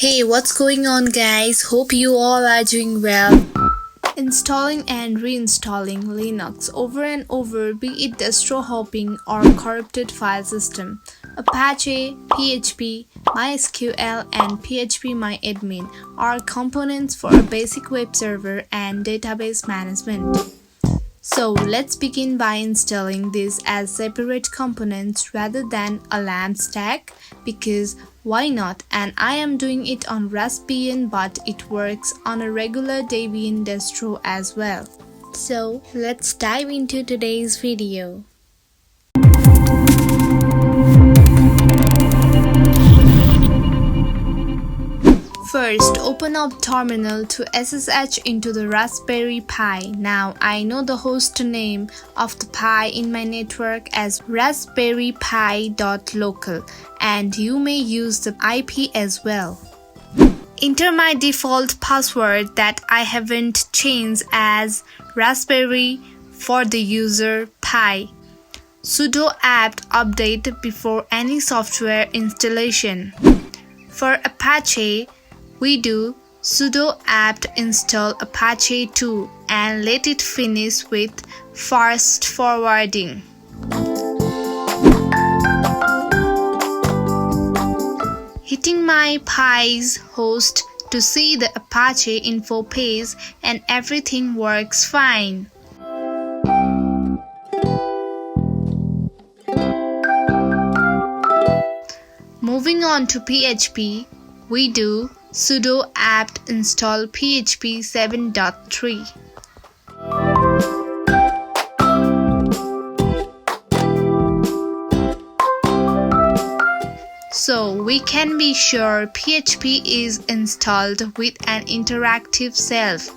Hey, what's going on, guys? Hope you all are doing well. Installing and reinstalling Linux over and over, be it distro hopping or corrupted file system. Apache, PHP, MySQL, and PHP Myadmin are components for a basic web server and database management. So let's begin by installing these as separate components rather than a LAMPP stack, because why not? And I am doing it on Raspbian, but it works on a regular Debian distro as well. So let's dive into today's video. First, open up terminal to SSH into the Raspberry Pi. Now, I know the host name of the Pi in my network as raspberrypi.local, and you may use the IP as well. Enter my default password that I haven't changed as Raspberry for the user Pi. Sudo apt update before any software installation. For Apache, we do sudo apt install apache 2 and let it finish with fast forwarding. Hitting my Pi's host to see the Apache info page, and everything works fine. Moving on to PHP, we do sudo apt install php 7.3. So we can be sure PHP is installed with an interactive self.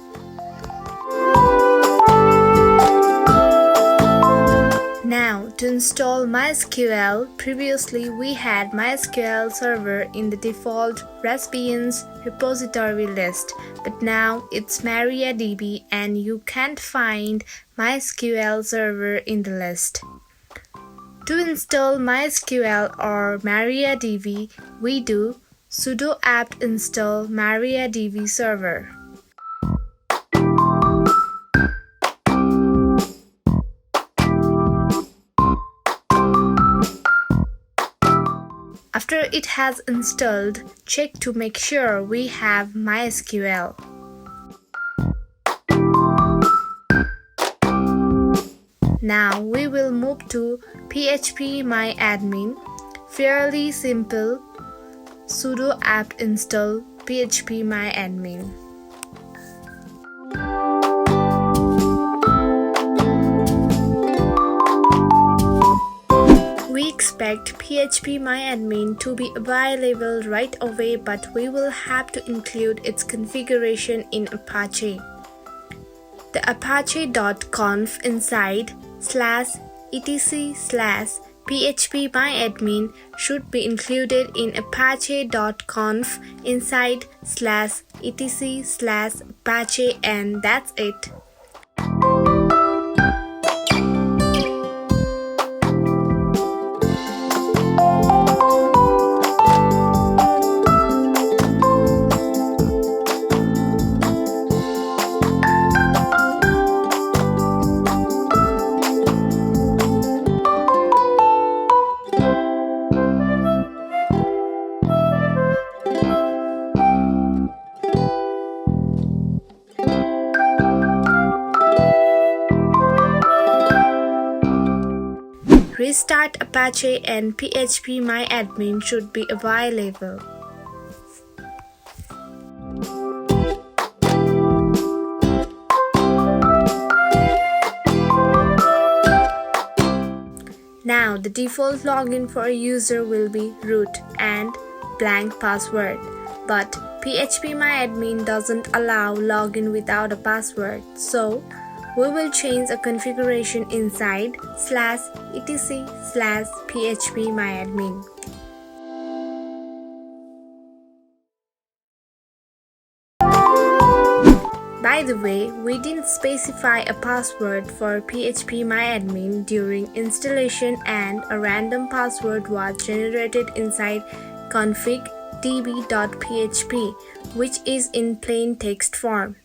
Now, to install MySQL, previously we had MySQL server in the default Raspbian's repository list, but now it's MariaDB and you can't find MySQL server in the list. To install MySQL or MariaDB, we do sudo apt install MariaDB server. After it has installed, check to make sure we have MySQL. Now we will move to PHP Myadmin. Fairly simple. Sudo apt install PHP Myadmin. We expect PHP Myadmin to be available right away, but we will have to include its configuration in Apache. The apache.conf inside /etc/php myadmin should be included in apache.conf inside /etc/apache, and that's it. Restart Apache and PHP Myadmin should be available. Now the default login for a user will be root and blank password, but PHP Myadmin doesn't allow login without a password, so we will change a configuration inside /etc/php myadmin. By the way, we didn't specify a password for PHP Myadmin during installation, and a random password was generated inside config db.php, which is in plain text form.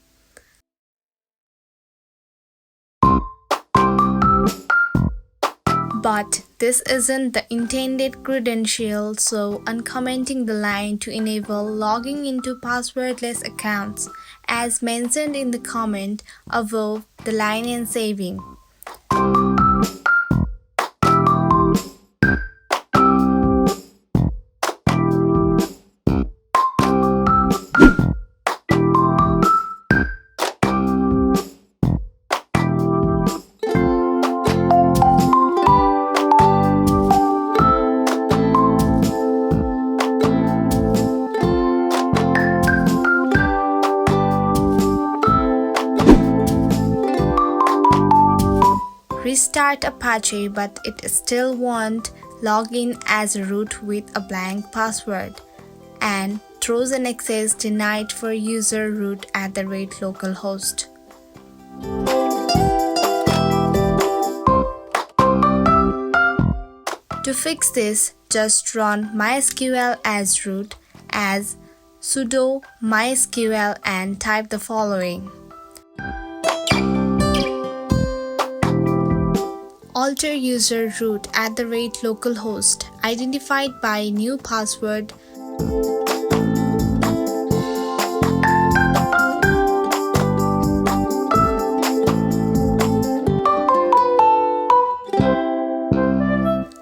But this isn't the intended credential, so uncommenting the line to enable logging into passwordless accounts, as mentioned in the comment above the line, and saving. Restart Apache, but it still won't log in as a root with a blank password, and throws an access denied for user root @localhost. To fix this, just run MySQL as root as sudo mysql and type the following: alter user root @localhost, identified by new password.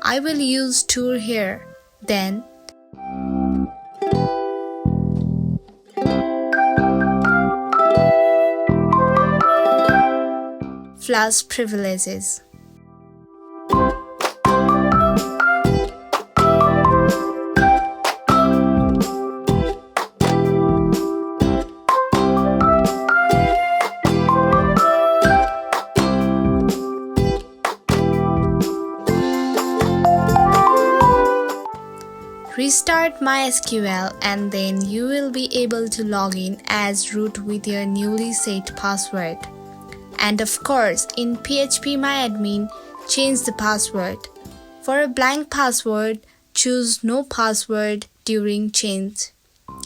I will use tour here. Then flash privileges. Restart MySQL, and then you will be able to log in as root with your newly set password. And of course, in PHP Myadmin, change the password. For a blank password, choose no password during change.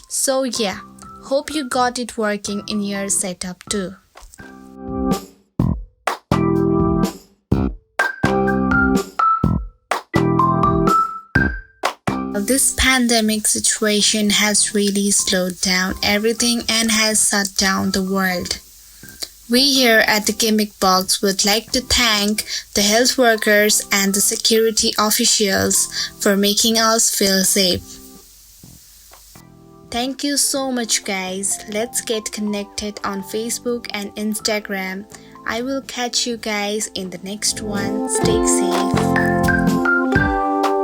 So yeah, hope you got it working in your setup too. This pandemic situation has really slowed down everything and has shut down the world. We here at the Gimmick Box would like to thank the health workers and the security officials for making us feel safe. Thank you so much, guys. Let's get connected on Facebook and Instagram. I will catch you guys in the next one. Stay safe.